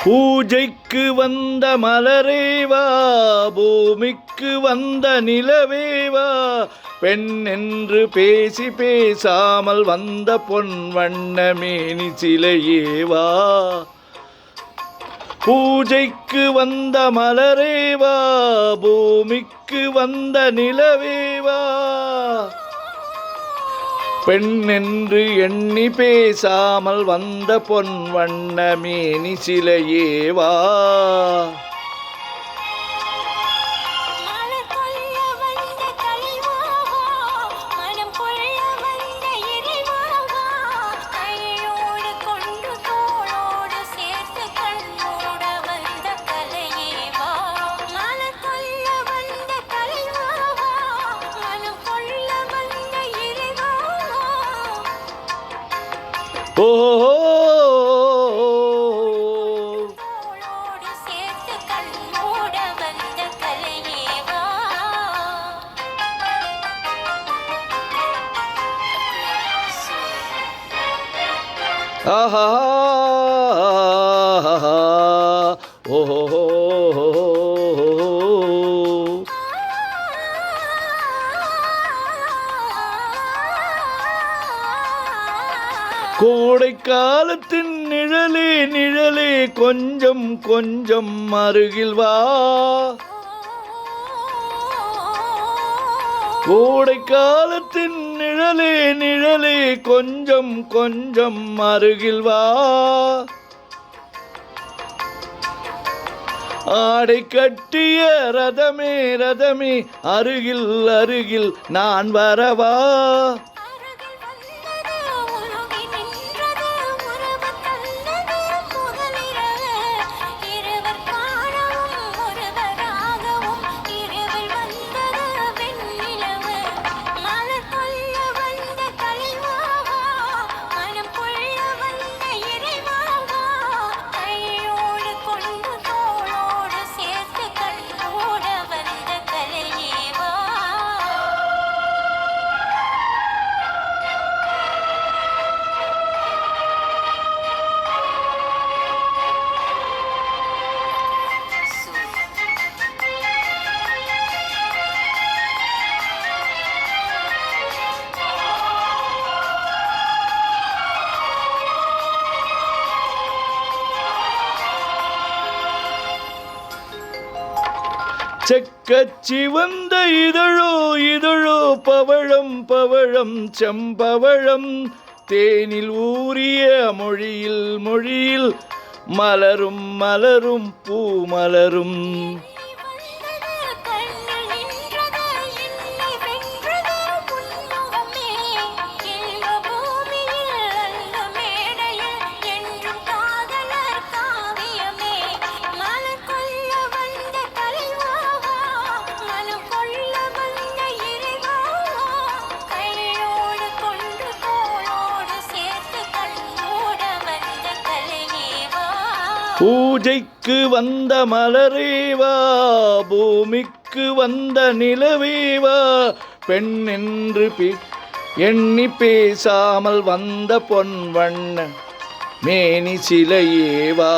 பூஜைக்கு வந்த மலரேவா, பூமிக்கு வந்த நிலவேவா, பெண் என்று பேசி பேசாமல் வந்த பொன் வண்ண மேனி சிலையேவா. பூஜைக்கு வந்த மலரேவா, பூமிக்கு வந்த நிலவேவா, பெண் என்று எண்ணி பேசாமல் வந்த பொன் வண்ண மேனி சிலையேவா. ஓ ஆஹா ஓஹோ கோடை காலத்தின் நிழலே நிழலே கொஞ்சம் கொஞ்சம் அருகில் வா. கோடை காலத்தின் நிழலே நிழலே கொஞ்சம் கொஞ்சம் அருகில் வா. ஆடை கட்டிய ரதமே ரதமே அருகில் அருகில் நான் வரவா. செக்கச்சி வந்த இதழோ இதழோ பவழம் பவழம் செம்பவழம் தேனில் ஊறிய மொழியில் மொழியில் மலரும் மலரும் பூ மலரும். பூஜைக்கு வந்த மலரேவா, பூமிக்கு வந்த நிலவேவா, பெண் என்று எண்ணி பேசாமல் வந்த பொன் வண்ண மேனி சிலையேவா.